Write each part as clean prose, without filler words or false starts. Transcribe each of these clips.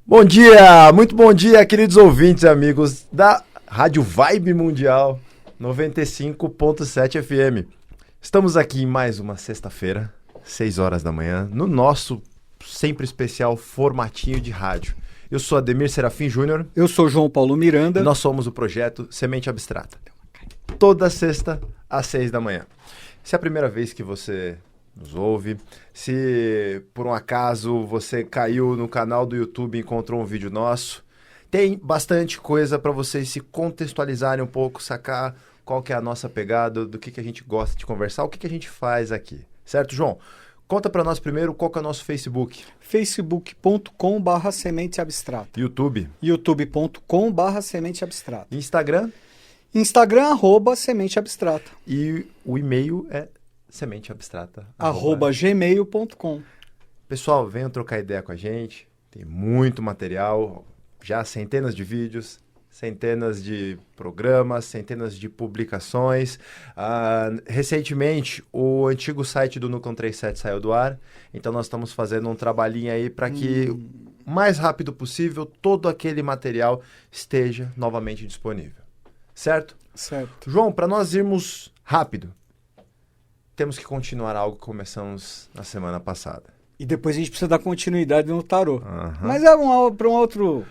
Bom dia, muito bom dia, queridos ouvintes e amigos da Rádio Vibe Mundial 95.7 FM. Estamos aqui em mais uma sexta-feira, 6 horas da manhã, no nosso sempre especial formatinho de rádio. Eu sou Ademir Serafim Júnior. Eu sou João Paulo Miranda. E nós somos o projeto Semente Abstrata. Toda sexta às 6 da manhã. Se é a primeira vez que você nos ouve, se por um acaso você caiu no canal do YouTube e encontrou um vídeo nosso, tem bastante coisa para vocês se contextualizarem um pouco, sacar qual que é a nossa pegada, do que a gente gosta de conversar, o que a gente faz aqui. Certo, João? Conta para nós primeiro qual que é o nosso Facebook. facebook.com/semente abstrata. YouTube. youtube.com/semente abstrata. Instagram. Instagram, @semente abstrata. E o e-mail é sementeabstrata. @gmail.com. Pessoal, venham trocar ideia com a gente. Tem muito material, já centenas de vídeos, centenas de programas, centenas de publicações. Recentemente, o antigo site do Núcleo 37 saiu do ar, então nós estamos fazendo um trabalhinho aí para que o mais rápido possível todo aquele material esteja novamente disponível. Certo? Certo. João, para nós irmos rápido, temos que continuar algo que começamos na semana passada. E depois a gente precisa dar continuidade no tarô. Mas é para um outro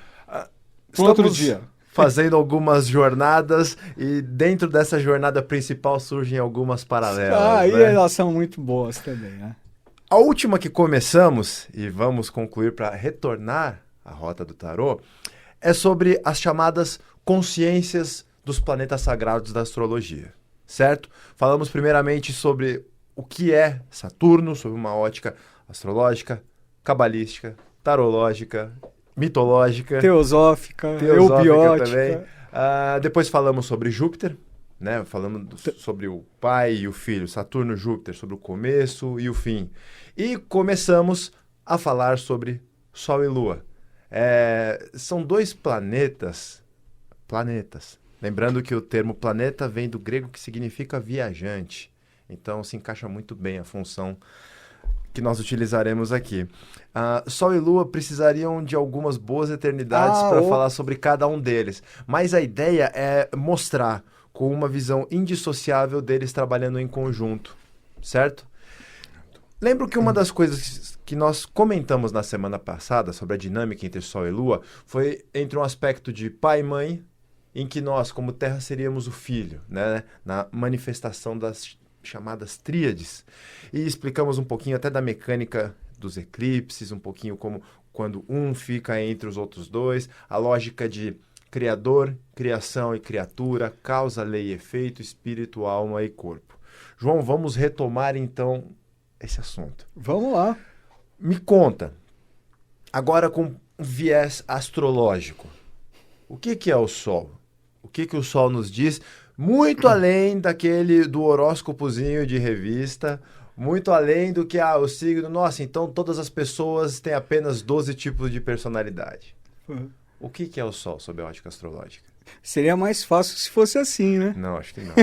dia. Fazendo algumas jornadas e dentro dessa jornada principal surgem algumas paralelas. E elas são muito boas também, né? A última que começamos, e vamos concluir para retornar à rota do tarô, é sobre as chamadas consciências dos planetas sagrados da astrologia, certo? Falamos primeiramente sobre o que é Saturno, sob uma ótica astrológica, cabalística, tarológica, mitológica, teosófica eubiótica também. Depois falamos sobre Júpiter, né? Falamos sobre o pai e o filho, Saturno, Júpiter, sobre o começo e o fim. E começamos a falar sobre Sol e Lua. São dois planetas. Lembrando que o termo planeta vem do grego que significa viajante. Então se encaixa muito bem a função que nós utilizaremos aqui. Sol e Lua precisariam de algumas boas eternidades para falar sobre cada um deles. Mas a ideia é mostrar com uma visão indissociável deles trabalhando em conjunto, certo? Lembro que uma das coisas que nós comentamos na semana passada sobre a dinâmica entre Sol e Lua foi entre um aspecto de pai e mãe, em que nós, como Terra, seríamos o filho, né? Na manifestação das chamadas tríades. E explicamos um pouquinho até da mecânica dos eclipses, um pouquinho como quando um fica entre os outros dois, a lógica de criador, criação e criatura, causa, lei e efeito, espírito, alma e corpo. João, vamos retomar então esse assunto. Vamos lá. Me conta, agora com um viés astrológico, o que é o Sol? O que o Sol nos diz? Muito além do horóscopozinho de revista, muito além do que o signo. Nossa, então todas as pessoas têm apenas 12 tipos de personalidade. O que é o Sol sob a ótica astrológica? Seria mais fácil se fosse assim, né? Não, acho que não.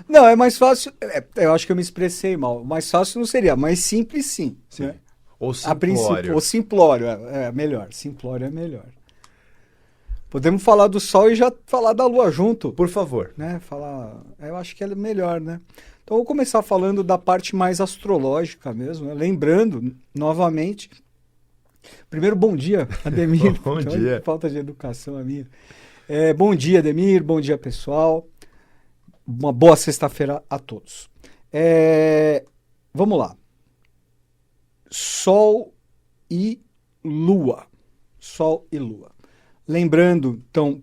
Não, é mais fácil. Eu acho que eu me expressei mal. Mais fácil não seria, mais simples sim. Sim. Né? Ou simplório. Ou simplório, é melhor. Simplório é melhor. Podemos falar do Sol e já falar da Lua junto. Por favor. Né? Eu acho que é melhor, né? Então, eu vou começar falando da parte mais astrológica mesmo, né? Lembrando, novamente... Primeiro, bom dia, Ademir. Bom dia. Falta de educação a minha. Bom dia, Ademir. Bom dia, pessoal. Uma boa sexta-feira a todos. Vamos lá. Sol e Lua. Sol e Lua. Lembrando, então,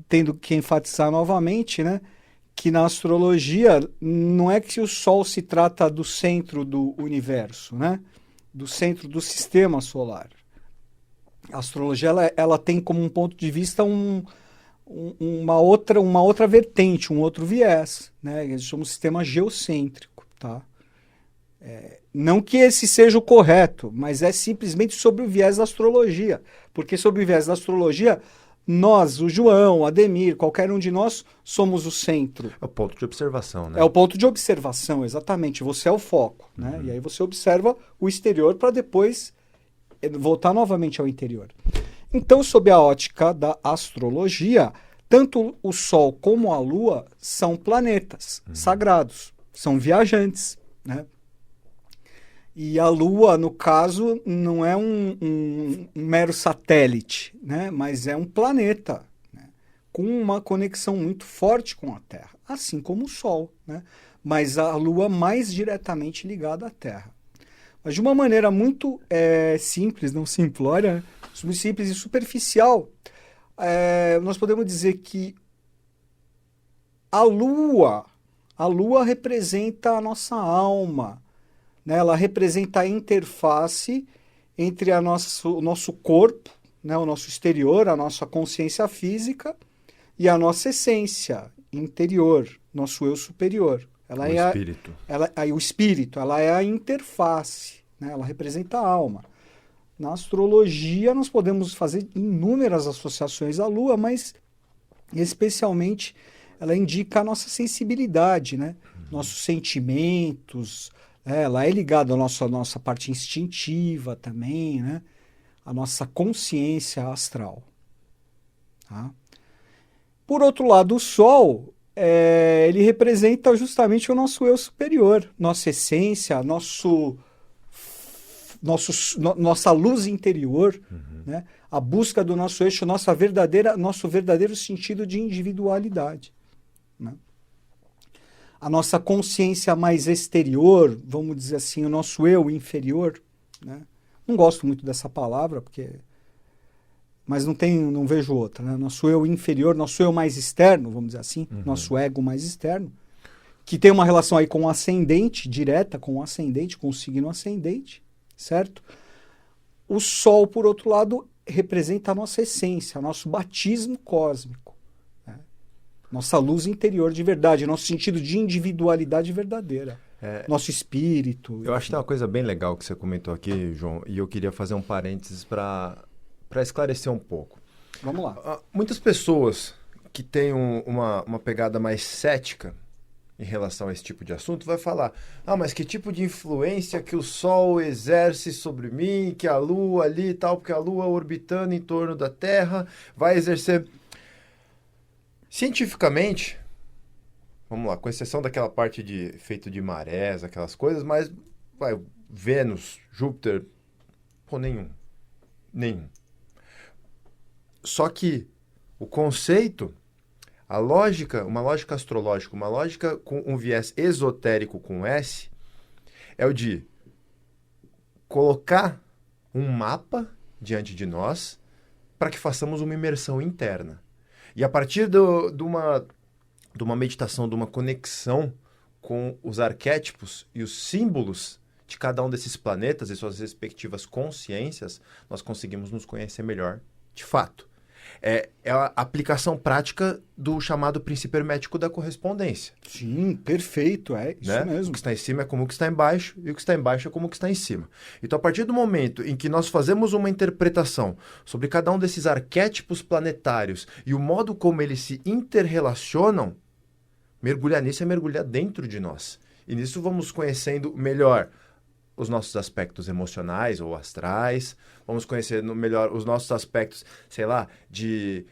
tendo que enfatizar novamente, né, que na astrologia não é que o Sol se trata do centro do universo, né, do centro do sistema solar. A astrologia ela tem como um ponto de vista uma outra vertente, um outro viés, né? Nós somos um sistema geocêntrico, tá? Não que esse seja o correto, mas é simplesmente sobre o viés da astrologia. Porque sobre o viés da astrologia, nós, o João, o Ademir, qualquer um de nós, somos o centro. É o ponto de observação, né? É o ponto de observação, exatamente. Você é o foco, né? E aí você observa o exterior para depois voltar novamente ao interior. Então, sob a ótica da astrologia, tanto o Sol como a Lua são planetas sagrados, são viajantes, né? E a Lua, no caso, não é um mero satélite, né? Mas é um planeta, né? Com uma conexão muito forte com a Terra, assim como o Sol, né? Mas a Lua mais diretamente ligada à Terra. Mas de uma maneira muito simples, não simplória, né? Muito simples e superficial, nós podemos dizer que a Lua representa a nossa alma, né? Ela representa a interface entre o nosso corpo, né? O nosso exterior, a nossa consciência física e a nossa essência interior, nosso eu superior. Ela espírito. O espírito, ela é a interface, né? Ela representa a alma. Na astrologia, nós podemos fazer inúmeras associações à Lua, mas especialmente ela indica a nossa sensibilidade, né? Nossos sentimentos, ela é ligada à nossa parte instintiva também, né? A nossa consciência astral. Tá? Por outro lado, o Sol, ele representa justamente o nosso eu superior, nossa essência, nossa luz interior, né? A busca do nosso eixo, nosso verdadeiro sentido de individualidade, né? A nossa consciência mais exterior, vamos dizer assim, o nosso eu inferior, né? Não gosto muito dessa palavra, mas não vejo outra, né? Nosso eu inferior, nosso eu mais externo, vamos dizer assim, nosso ego mais externo, que tem uma relação aí com o ascendente, direta com o ascendente, com o signo ascendente, certo? O Sol, por outro lado, representa a nossa essência, nosso batismo cósmico, né? Nossa luz interior de verdade, nosso sentido de individualidade verdadeira, nosso espírito. Eu acho que tem uma coisa bem legal que você comentou aqui, João, e eu queria fazer um parênteses para esclarecer um pouco. Vamos lá. Muitas pessoas que têm uma pegada mais cética em relação a esse tipo de assunto, vai falar, mas que tipo de influência que o Sol exerce sobre mim, que a Lua ali e tal, porque a Lua orbitando em torno da Terra vai exercer... Cientificamente, vamos lá, com exceção daquela parte de efeito de marés, aquelas coisas, mas Vênus, Júpiter, nenhum. Só que o conceito... A lógica, uma lógica astrológica, uma lógica com um viés esotérico com S, é o de colocar um mapa diante de nós para que façamos uma imersão interna. E a partir de uma meditação, de uma conexão com os arquétipos e os símbolos de cada um desses planetas e suas respectivas consciências, nós conseguimos nos conhecer melhor de fato. É a aplicação prática do chamado princípio hermético da correspondência. Sim, perfeito, isso mesmo. O que está em cima é como o que está embaixo, e o que está embaixo é como o que está em cima. Então, a partir do momento em que nós fazemos uma interpretação sobre cada um desses arquétipos planetários e o modo como eles se interrelacionam, mergulhar nisso é mergulhar dentro de nós. E nisso vamos conhecendo melhor os nossos aspectos emocionais ou astrais, vamos conhecer melhor os nossos aspectos, sei lá, de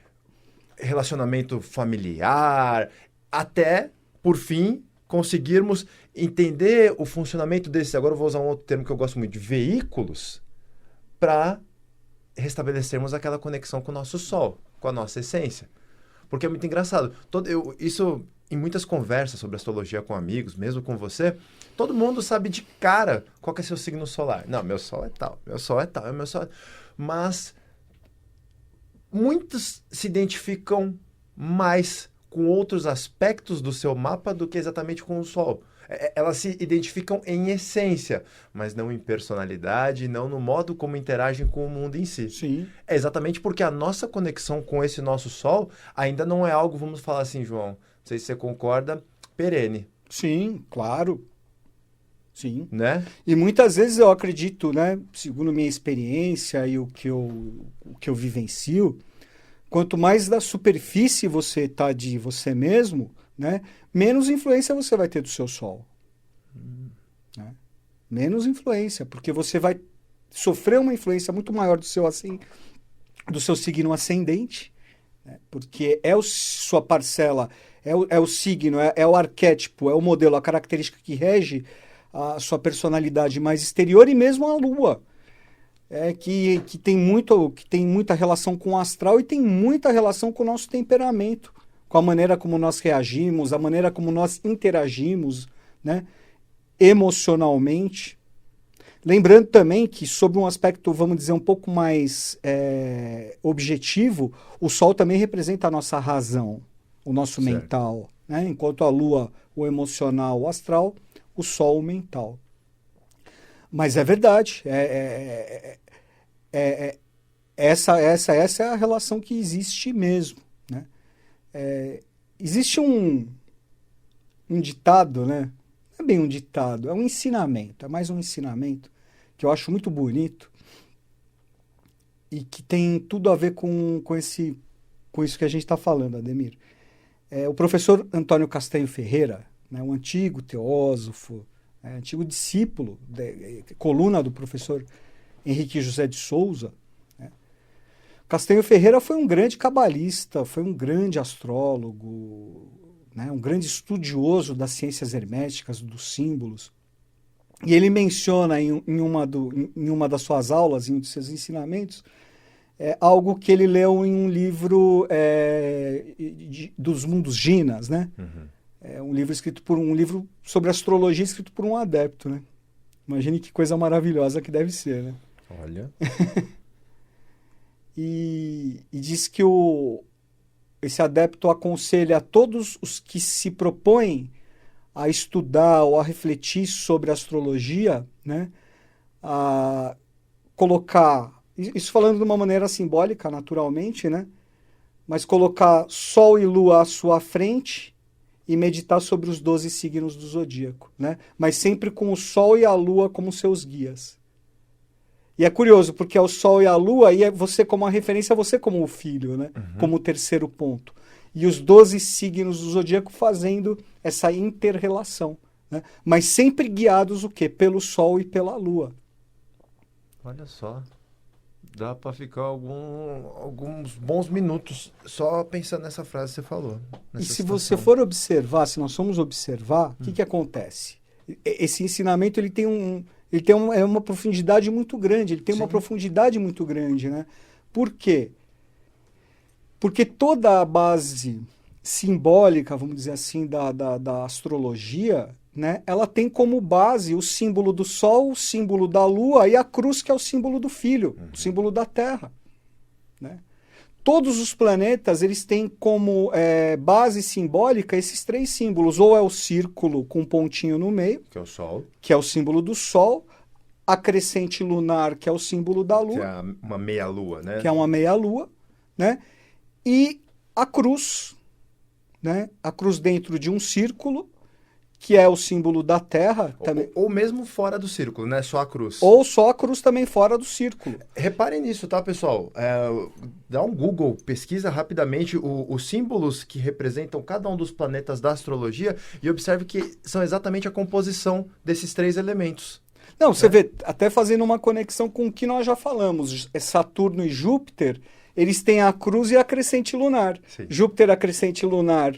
relacionamento familiar, até, por fim, conseguirmos entender o funcionamento desses, agora eu vou usar um outro termo que eu gosto muito, de veículos, para restabelecermos aquela conexão com o nosso Sol, com a nossa essência. Porque é muito engraçado. Isso, em muitas conversas sobre astrologia com amigos, mesmo com você, todo mundo sabe de cara qual que é seu signo solar. Não, meu Sol é tal, meu Sol é tal, meu Sol é... Mas muitos se identificam mais com outros aspectos do seu mapa do que exatamente com o Sol. Elas se identificam em essência, mas não em personalidade, não no modo como interagem com o mundo em si. Sim. É exatamente porque a nossa conexão com esse nosso Sol ainda não é algo, vamos falar assim, João, não sei se você concorda, perene. Sim, claro. Sim. Né? E muitas vezes eu acredito, né, segundo minha experiência e o que eu vivencio, quanto mais da superfície você está de você mesmo, né, menos influência você vai ter do seu Sol. Né? Menos influência, porque você vai sofrer uma influência muito maior do seu signo ascendente, né? Porque sua parcela, é o signo, é o arquétipo, é o modelo, a característica que rege a sua personalidade mais exterior, e mesmo a Lua, que tem muita relação com o astral e tem muita relação com o nosso temperamento, com a maneira como nós reagimos, a maneira como nós interagimos, né, emocionalmente. Lembrando também que, sob um aspecto, vamos dizer, um pouco mais objetivo, o Sol também representa a nossa razão, o nosso mental, né? Enquanto a Lua, o emocional, o astral, o Sol, o mental. Mas é verdade, essa é a relação que existe mesmo, né? Existe um ditado, né? Não é bem um ditado, é um ensinamento, é mais um ensinamento que eu acho muito bonito e que tem tudo a ver com isso que a gente está falando, Ademir. O professor Antônio Castanho Ferreira, né, um antigo teósofo, antigo discípulo, coluna do professor Henrique José de Souza, né? Castanho Ferreira foi um grande cabalista, foi um grande astrólogo, né, um grande estudioso das ciências herméticas, dos símbolos. E ele menciona em uma das suas aulas, em um dos seus ensinamentos, algo que ele leu em um livro dos mundos Ginas, né? Um livro sobre astrologia escrito por um adepto, né? Imagine que coisa maravilhosa que deve ser, né? Olha. E diz que esse adepto aconselha a todos os que se propõem a estudar ou a refletir sobre astrologia, né, a colocar, isso falando de uma maneira simbólica, naturalmente, né, mas colocar Sol e Lua à sua frente e meditar sobre os 12 signos do zodíaco, né, mas sempre com o Sol e a Lua como seus guias. E é curioso, porque é o Sol e a Lua, e é você como a referência, você como o filho, né, como o terceiro ponto. E os 12 signos do zodíaco fazendo essa inter-relação, né? Mas sempre guiados o quê? Pelo Sol e pela Lua. Olha só, dá para ficar alguns bons minutos só pensando nessa frase que você falou. E se você for observar, se nós formos observar, o que acontece? Esse ensinamento ele tem uma profundidade muito grande, ele tem uma profundidade muito grande, né? Por quê? Porque toda a base simbólica, vamos dizer assim, da astrologia, né, ela tem como base o símbolo do Sol, o símbolo da Lua e a cruz, que é o símbolo do Filho, o símbolo da Terra, né? Todos os planetas eles têm como base simbólica esses 3 símbolos. Ou é o círculo com um pontinho no meio, que é o Sol, que é o símbolo do Sol, a crescente lunar, que é o símbolo da Lua, que é uma meia-lua, né? Que é uma meia-lua, né? E a cruz, né? A cruz dentro de um círculo, que é o símbolo da Terra. Ou mesmo fora do círculo, né? Só a cruz. Ou só a cruz também fora do círculo. Reparem nisso, tá, pessoal? Dá um Google, pesquisa rapidamente os símbolos que representam cada um dos planetas da astrologia e observe que são exatamente a composição desses 3 elementos. Não, você vê, até fazendo uma conexão com o que nós já falamos, Saturno e Júpiter, eles têm a cruz e a crescente lunar. Sim. Júpiter, a crescente lunar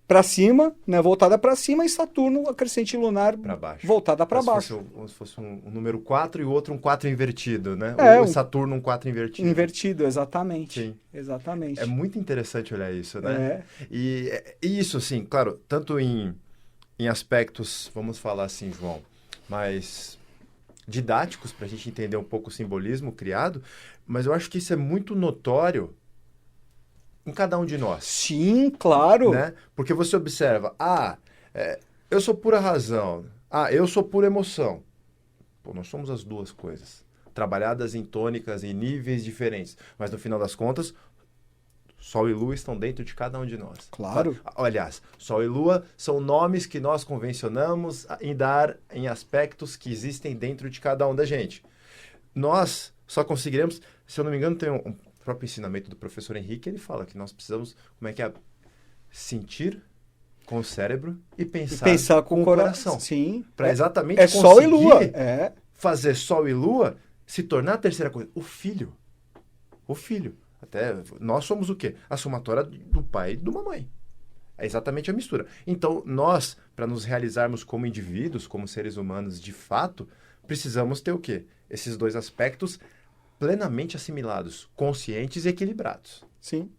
para cima, né, voltada para cima, e Saturno, a crescente lunar voltada para baixo. Como se fosse um número 4 e o outro um 4 invertido, né? O Saturno um 4 invertido. Invertido, exatamente. Sim. Exatamente. É muito interessante olhar isso, né? E isso, assim, claro, tanto em aspectos, vamos falar assim, João, mais didáticos, para a gente entender um pouco o simbolismo criado, mas eu acho que isso é muito notório em cada um de nós. Sim, claro. Né? Porque você observa, eu sou pura razão, eu sou pura emoção. Pô, nós somos as duas coisas, trabalhadas em tônicas e níveis diferentes, mas no final das contas, Sol e Lua estão dentro de cada um de nós. Claro. Aliás, Sol e Lua são nomes que nós convencionamos em dar em aspectos que existem dentro de cada um da gente. Nós só conseguiremos, se eu não me engano, tem um próprio ensinamento do professor Henrique, ele fala que nós precisamos, sentir com o cérebro e pensar com o coração. Sim. Para exatamente conseguir Sol e Lua. Fazer Sol e Lua se tornar a terceira coisa? O filho. O filho. Até nós somos o quê? A somatória do pai e de uma mãe. É exatamente a mistura. Então, nós, para nos realizarmos como indivíduos, como seres humanos de fato, precisamos ter o quê? Esses dois aspectos plenamente assimilados, conscientes e equilibrados. Sim.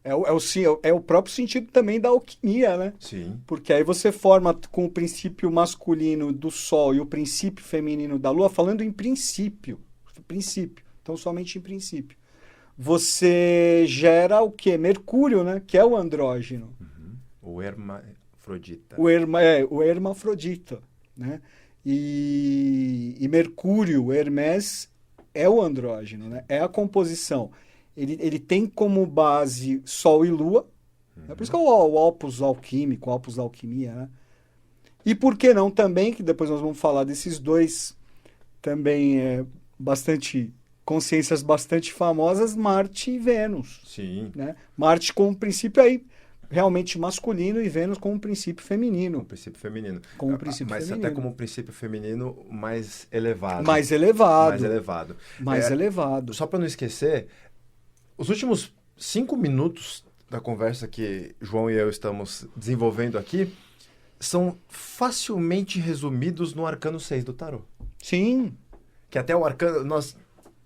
É o próprio sentido também da alquimia, né? Sim. Porque aí você forma com o princípio masculino do Sol e o princípio feminino da Lua, falando em princípio. Princípio. Então, somente em princípio. Você gera o quê? Mercúrio, né? Que é o andrógeno. Uhum. O hermafrodita. O hermafrodita, né? E Mercúrio, Hermes, é o andrógeno, né? É a composição. Ele tem como base Sol e Lua, né? Por isso que é o opus alquímico, o opus da alquimia, né? E por que não também, que depois nós vamos falar desses dois também consciências bastante famosas, Marte e Vênus. Sim. Né? Marte com um princípio aí realmente masculino e Vênus com um princípio feminino. O princípio feminino. Com um princípio Mas feminino. até como um princípio feminino mais elevado. Mais elevado. Mais elevado. Mais elevado. Só para não esquecer, os últimos 5 minutos da conversa que João e eu estamos desenvolvendo aqui são facilmente resumidos no Arcano 6 do Tarô. Sim. Que até o Arcano...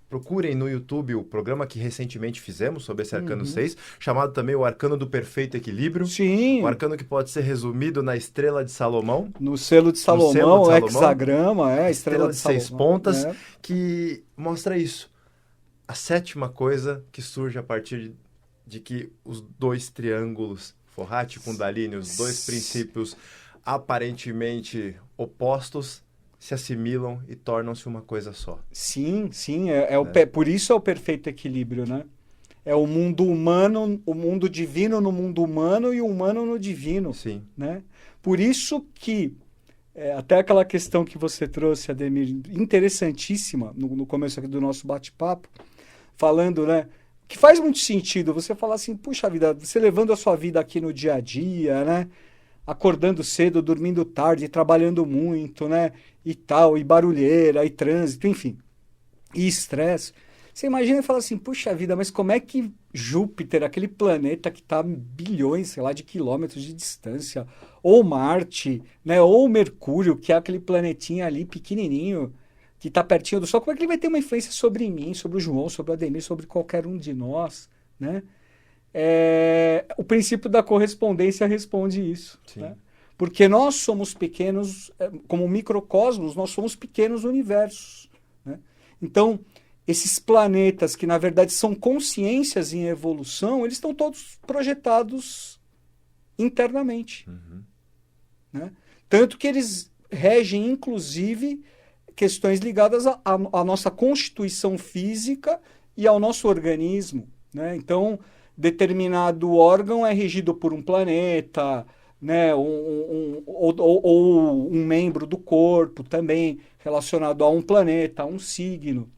Procurem no YouTube o programa que recentemente fizemos sobre esse Arcano 6, chamado também o Arcano do Perfeito Equilíbrio. Sim. O arcano que pode ser resumido na Estrela de Salomão. No selo de Salomão, hexagrama, Estrela de 6 pontas, né? Que mostra isso. A 7ª coisa que surge a partir de que os dois triângulos, Forrati e Kundalini, os dois princípios aparentemente opostos, se assimilam e tornam-se uma coisa só. Sim. Por isso é o perfeito equilíbrio, né? É o mundo humano, o mundo divino no mundo humano e o humano no divino. Sim. Né? Por isso que, até aquela questão que você trouxe, Ademir, interessantíssima, no começo aqui do nosso bate-papo, falando, né? Que faz muito sentido você falar assim, puxa vida, você levando a sua vida aqui no dia a dia, né? Acordando cedo, dormindo tarde, trabalhando muito, né? E tal, e barulheira, e trânsito, enfim. E estresse. Você imagina e fala assim, puxa vida, mas como é que Júpiter, aquele planeta que está a bilhões, sei lá, de quilômetros de distância, ou Marte, né? Ou Mercúrio, que é aquele planetinha ali pequenininho, que está pertinho do Sol, como é que ele vai ter uma influência sobre mim, sobre o João, sobre o Ademir, sobre qualquer um de nós, né? O princípio da correspondência responde isso. Né? Porque nós somos pequenos, como microcosmos, nós somos pequenos universos. Né? Então, esses planetas que, na verdade, são consciências em evolução, eles estão todos projetados internamente. Né? Tanto que eles regem, inclusive, questões ligadas à nossa constituição física e ao nosso organismo. Né? Então, determinado órgão é regido por um planeta, né? ou um membro do corpo também relacionado a um planeta, a um signo.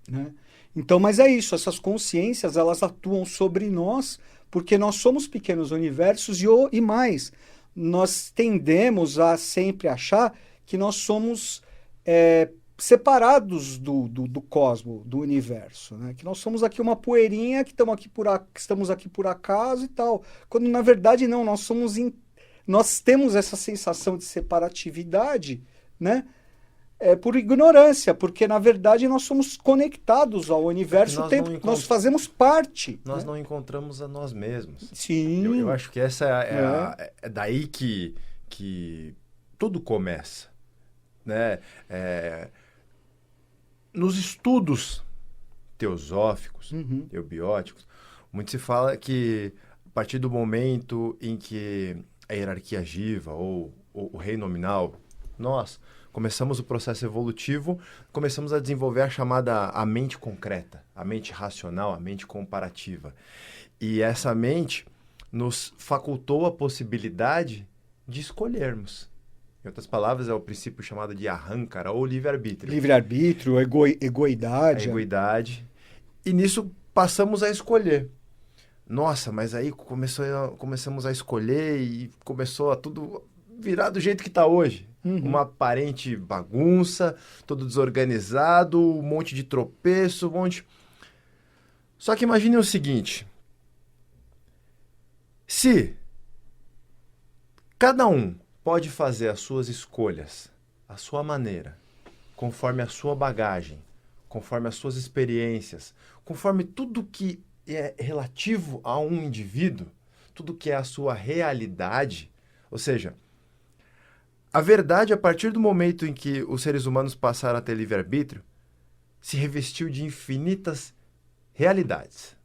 Né? Então, mas é isso, essas consciências elas atuam sobre nós porque nós somos pequenos universos e mais, nós tendemos a sempre achar que nós somos separados do cosmos, do universo, né? Que nós somos aqui uma poeirinha que estamos aqui por acaso e tal. Quando na verdade não, nós temos essa sensação de separatividade, né? Por ignorância, porque na verdade nós somos conectados ao universo o tempo, nós fazemos parte. Nós não encontramos a nós mesmos. Sim. Eu acho que essa é daí que tudo começa, né? Nos estudos teosóficos, eubióticos, muito se fala que a partir do momento em que a hierarquia agiva ou o rei nominal, nós começamos o processo evolutivo, começamos a desenvolver a chamada a mente concreta, a mente racional, a mente comparativa. E essa mente nos facultou a possibilidade de escolhermos. Em outras palavras, é o princípio chamado de ahankara, ou livre-arbítrio. Livre-arbítrio, egoidade. A egoidade. E nisso passamos a escolher. Nossa, mas aí começamos a escolher e começou a tudo virar do jeito que está hoje. uma aparente bagunça, todo desorganizado, um monte de tropeço, um monte... Só que imagine o seguinte, se cada um pode fazer as suas escolhas, à sua maneira, conforme a sua bagagem, conforme as suas experiências, conforme tudo que é relativo a um indivíduo, tudo que é a sua realidade, ou seja, a verdade, a partir do momento em que os seres humanos passaram a ter livre-arbítrio, se revestiu de infinitas realidades.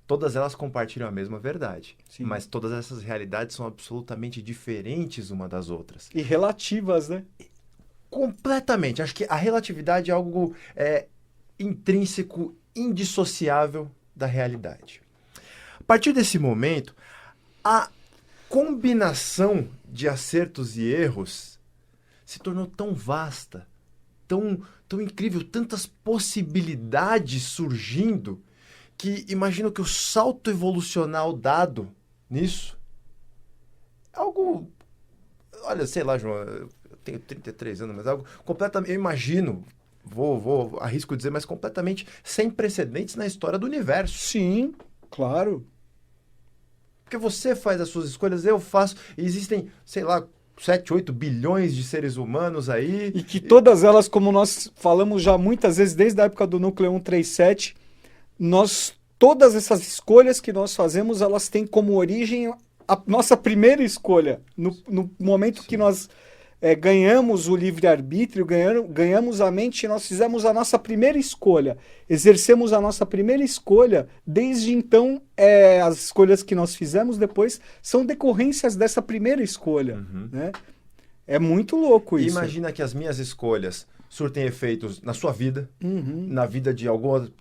Todas elas compartilham a mesma verdade, Sim. mas todas essas realidades são absolutamente diferentes uma das outras. E relativas, né? Completamente. Acho que a relatividade é algo intrínseco, indissociável da realidade. A partir desse momento, a combinação de acertos e erros se tornou tão vasta, tão incrível, tantas possibilidades surgindo, que imagino que o salto evolucional dado nisso é algo... Olha, sei lá, João, eu tenho 33 anos, mas algo completamente... Eu imagino, arrisco dizer, mas completamente sem precedentes na história do universo. Sim, claro. Porque você faz as suas escolhas, eu faço, e existem, sei lá, 7, 8 bilhões de seres humanos aí. E que todas elas, como nós falamos já muitas vezes, desde a época do Núcleo 137, todas essas escolhas que nós fazemos, elas têm como origem a nossa primeira escolha. No momento que nós ganhamos o livre-arbítrio, ganhamos a mente, nós fizemos a nossa primeira escolha. Exercemos a nossa primeira escolha. Desde então, as escolhas que nós fizemos depois são decorrências dessa primeira escolha. Né? É muito louco isso. Imagina que as minhas escolhas surtem efeitos na sua vida, na vida de algumas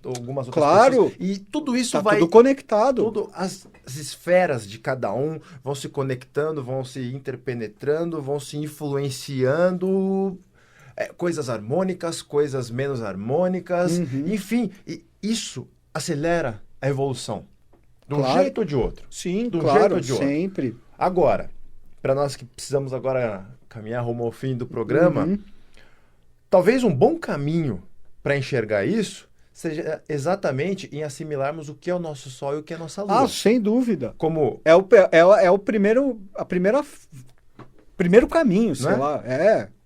outras pessoas. E tudo isso vai... tudo conectado. As esferas de cada um vão se conectando, vão se interpenetrando, vão se influenciando. Coisas harmônicas, coisas menos harmônicas. Enfim, e isso acelera a evolução. De um jeito ou de outro. Sim, de um claro, jeito ou de outro. sempre. Agora, para nós que precisamos agora caminhar rumo ao fim do programa... Talvez um bom caminho para enxergar isso seja exatamente em assimilarmos o que é o nosso Sol e o que é a nossa Lua. Sem dúvida. Como... É o primeiro caminho, sei lá.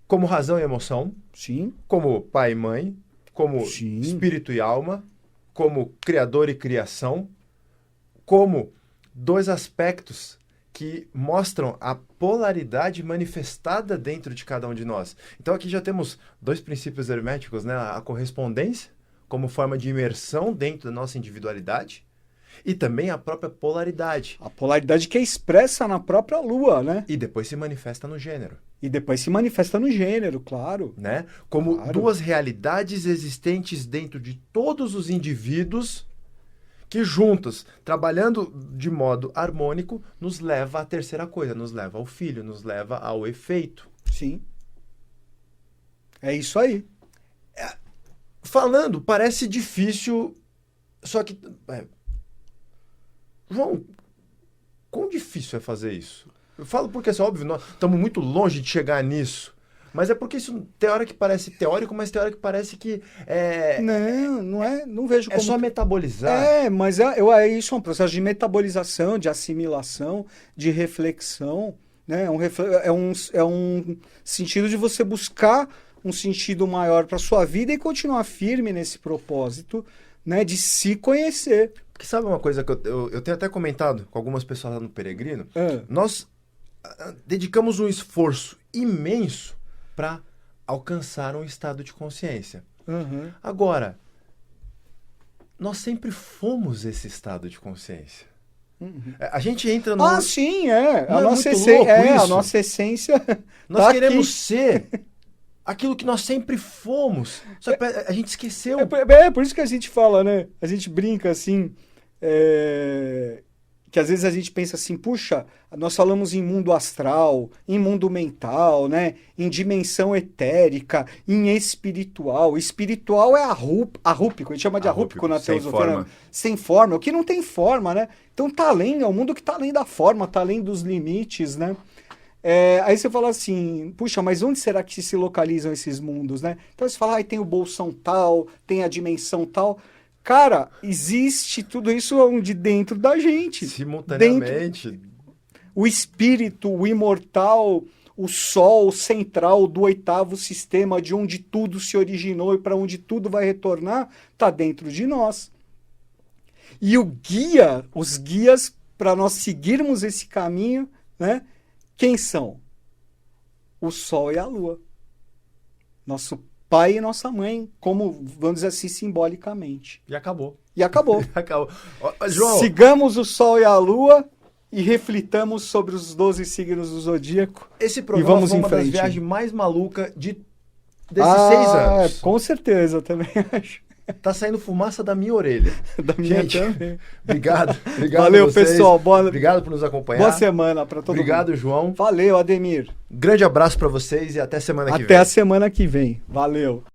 Como razão e emoção. Sim. Como pai e mãe. Como espírito e alma. Como criador e criação. Como dois aspectos que mostram a polaridade manifestada dentro de cada um de nós. Então aqui já temos dois princípios herméticos, né? A correspondência, como forma de imersão dentro da nossa individualidade, e também a própria polaridade. A polaridade que é expressa na própria Lua, né? E depois se manifesta no gênero. Claro. Né? Como duas realidades existentes dentro de todos os indivíduos que juntos, trabalhando de modo harmônico, nos leva à terceira coisa, nos leva ao filho, nos leva ao efeito. Sim. É isso aí. Falando, parece difícil, só que... João, quão difícil é fazer isso? Eu falo porque, é óbvio, nós estamos muito longe de chegar nisso. Mas é porque isso tem hora que parece teórico, mas tem hora que parece que Não é, não vejo como... É só metabolizar. Mas isso é um processo de metabolização, de assimilação, de reflexão, né? É um sentido de você buscar um sentido maior para sua vida e continuar firme nesse propósito, né? De se conhecer. Porque sabe uma coisa que eu tenho até comentado com algumas pessoas lá no Peregrino? Nós dedicamos um esforço imenso para alcançar um estado de consciência. Agora, nós sempre fomos esse estado de consciência. A gente entra no... sim, é. A nossa essência. A nossa essência. Nós queremos ser aquilo que nós sempre fomos. Só que a gente esqueceu. Por isso que a gente fala, né? A gente brinca assim. Que às vezes a gente pensa assim, puxa, nós falamos em mundo astral, em mundo mental, né? Em dimensão etérica, em espiritual. Espiritual é arrúpico, a gente chama de arrúpico na teosofia. Sem forma, o que não tem forma, né? Então tá além, é o mundo que tá além da forma, tá além dos limites, né? Aí você fala assim, puxa, mas onde será que se localizam esses mundos, né? Então você fala, tem o bolsão tal, tem a dimensão tal. Cara, existe tudo isso onde dentro da gente. Simultaneamente. O espírito, o imortal, o sol central do 8º sistema, de onde tudo se originou e para onde tudo vai retornar, está dentro de nós. E os guias para nós seguirmos esse caminho, né? Quem são? O sol e a lua. Nosso pai e nossa mãe, como, vamos dizer assim, simbolicamente. E acabou. E acabou. Acabou. João, sigamos o sol e a lua e reflitamos sobre os 12 signos do zodíaco. Esse programa foi uma das viagens mais malucas desses 6 anos. Com certeza, também acho. Tá saindo fumaça da minha orelha. Da minha também. Obrigado. Valeu, pessoal. Obrigado por nos acompanhar. Boa semana para todo mundo. Obrigado, João. Valeu, Ademir. Grande abraço para vocês e até semana que vem. Até a semana que vem. Valeu.